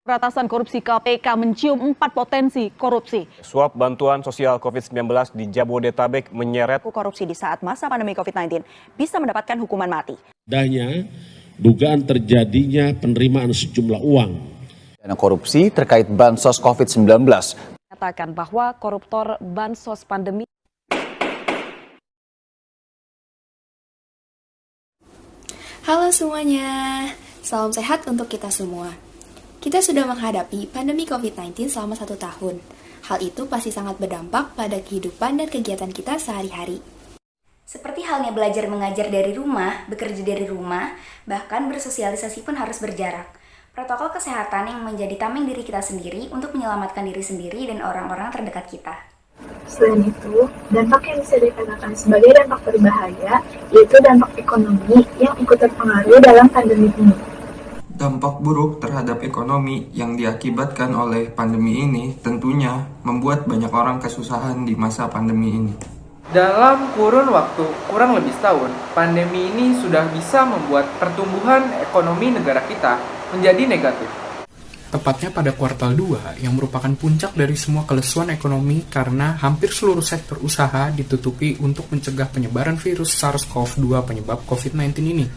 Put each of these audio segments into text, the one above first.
Peratasan korupsi KPK mencium 4 potensi korupsi. Suap bantuan sosial COVID-19 di Jabodetabek menyeret Korupsi di saat masa pandemi COVID-19 bisa mendapatkan hukuman mati. Adanya dugaan terjadinya penerimaan sejumlah uang. Dana korupsi terkait bansos COVID-19. Katakan bahwa koruptor bansos pandemi. Halo semuanya, salam sehat untuk kita semua. Kita sudah menghadapi pandemi COVID-19 selama 1 tahun. Hal itu pasti sangat berdampak pada kehidupan dan kegiatan kita sehari-hari. Seperti halnya belajar mengajar dari rumah, bekerja dari rumah, bahkan bersosialisasi pun harus berjarak. Protokol kesehatan yang menjadi tameng diri kita sendiri untuk menyelamatkan diri sendiri dan orang-orang terdekat kita. Selain itu, dampak yang bisa dikatakan sebagai dampak berbahaya, yaitu dampak ekonomi yang ikut terpengaruh dalam pandemi ini. Dampak buruk terhadap ekonomi yang diakibatkan oleh pandemi ini tentunya membuat banyak orang kesusahan di masa pandemi ini. Dalam kurun waktu kurang lebih setahun, pandemi ini sudah bisa membuat pertumbuhan ekonomi negara kita menjadi negatif. Tepatnya pada kuartal 2 yang merupakan puncak dari semua kelesuan ekonomi karena hampir seluruh sektor usaha ditutupi untuk mencegah penyebaran virus SARS-CoV-2 penyebab COVID-19 ini.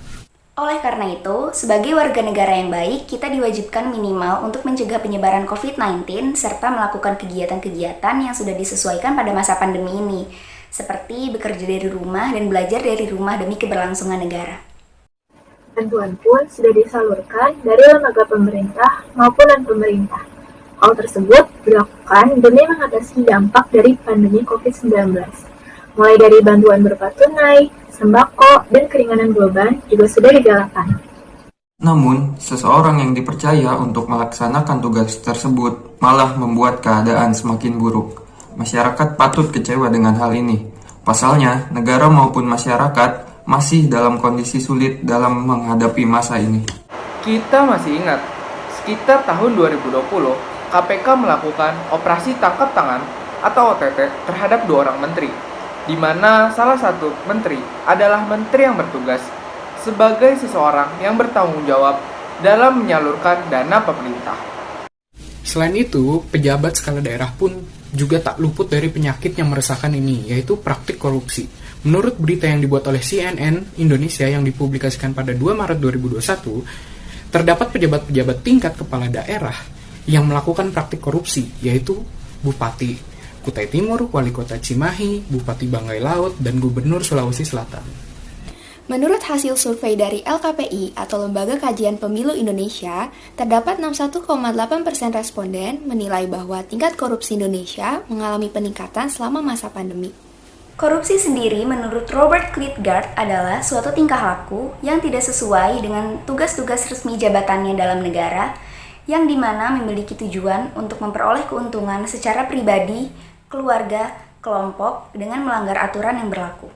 Oleh karena itu, sebagai warga negara yang baik, kita diwajibkan minimal untuk mencegah penyebaran COVID-19 serta melakukan kegiatan-kegiatan yang sudah disesuaikan pada masa pandemi ini, seperti bekerja dari rumah dan belajar dari rumah demi keberlangsungan negara. Bantuan pun sudah disalurkan dari lembaga pemerintah maupun non-pemerintah. Hal tersebut dilakukan demi mengatasi dampak dari pandemi COVID-19. Mulai dari bantuan berupa tunai, sembako, dan keringanan beban juga sudah digalakan. Namun, seseorang yang dipercaya untuk melaksanakan tugas tersebut malah membuat keadaan semakin buruk. Masyarakat patut kecewa dengan hal ini. Pasalnya, negara maupun masyarakat masih dalam kondisi sulit dalam menghadapi masa ini. Kita masih ingat, sekitar tahun 2020, KPK melakukan operasi tangkap tangan atau OTT terhadap 2 orang menteri, di mana salah satu menteri adalah menteri yang bertugas sebagai seseorang yang bertanggung jawab dalam menyalurkan dana pemerintah. Selain itu, pejabat skala daerah pun juga tak luput dari penyakit yang meresahkan ini, yaitu praktik korupsi. Menurut berita yang dibuat oleh CNN Indonesia yang dipublikasikan pada 2 Maret 2021, terdapat pejabat-pejabat tingkat kepala daerah yang melakukan praktik korupsi, yaitu Bupati Kutai Timur, Wali Kota Cimahi, Bupati Banggai Laut, dan Gubernur Sulawesi Selatan. Menurut hasil survei dari LKPI atau Lembaga Kajian Pemilu Indonesia, terdapat 61,8% responden menilai bahwa tingkat korupsi Indonesia mengalami peningkatan selama masa pandemi. Korupsi sendiri menurut Robert Klitgard adalah suatu tingkah laku yang tidak sesuai dengan tugas-tugas resmi jabatannya dalam negara, yang dimana memiliki tujuan untuk memperoleh keuntungan secara pribadi, keluarga, kelompok dengan melanggar aturan yang berlaku.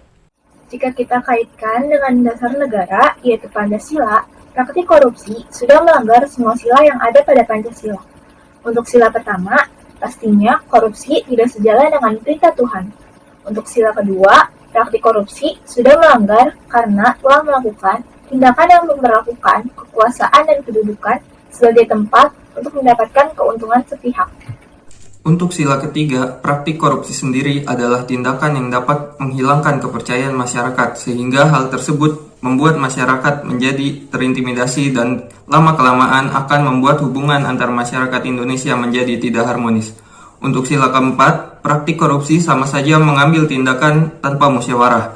Jika kita kaitkan dengan dasar negara, yaitu Pancasila, praktik korupsi sudah melanggar semua sila yang ada pada Pancasila. Untuk sila pertama, pastinya korupsi tidak sejalan dengan perintah Tuhan. Untuk sila kedua, praktik korupsi sudah melanggar karena telah melakukan tindakan yang memperlakukan kekuasaan dan kedudukan sebagai tempat untuk mendapatkan keuntungan sepihak. Untuk sila ketiga, praktik korupsi sendiri adalah tindakan yang dapat menghilangkan kepercayaan masyarakat, sehingga hal tersebut membuat masyarakat menjadi terintimidasi dan lama-kelamaan akan membuat hubungan antar masyarakat Indonesia menjadi tidak harmonis. Untuk sila keempat, praktik korupsi sama saja mengambil tindakan tanpa musyawarah.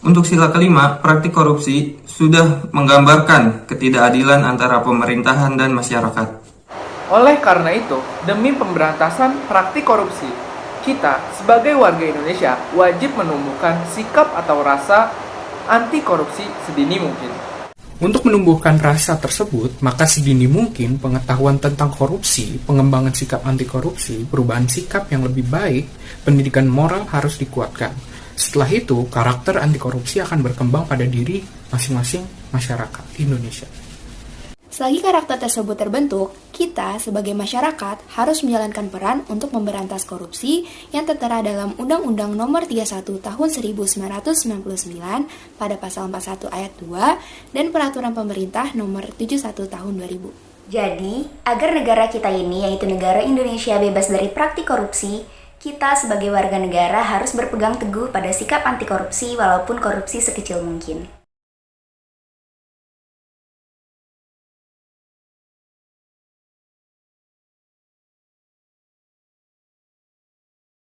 Untuk sila kelima, praktik korupsi sudah menggambarkan ketidakadilan antara pemerintahan dan masyarakat. Oleh karena itu, demi pemberantasan praktik korupsi, kita sebagai warga Indonesia wajib menumbuhkan sikap atau rasa anti korupsi sedini mungkin. Untuk menumbuhkan rasa tersebut, maka sedini mungkin pengetahuan tentang korupsi, pengembangan sikap anti korupsi, perubahan sikap yang lebih baik, pendidikan moral harus dikuatkan. Setelah itu, karakter anti korupsi akan berkembang pada diri masing-masing masyarakat Indonesia. Selagi karakter tersebut terbentuk, kita sebagai masyarakat harus menjalankan peran untuk memberantas korupsi yang tertera dalam Undang-Undang Nomor 31 Tahun 1999 pada Pasal 41 Ayat 2 dan Peraturan Pemerintah Nomor 71 Tahun 2000. Jadi, agar negara kita ini, yaitu negara Indonesia bebas dari praktik korupsi, kita sebagai warga negara harus berpegang teguh pada sikap anti korupsi walaupun korupsi sekecil mungkin.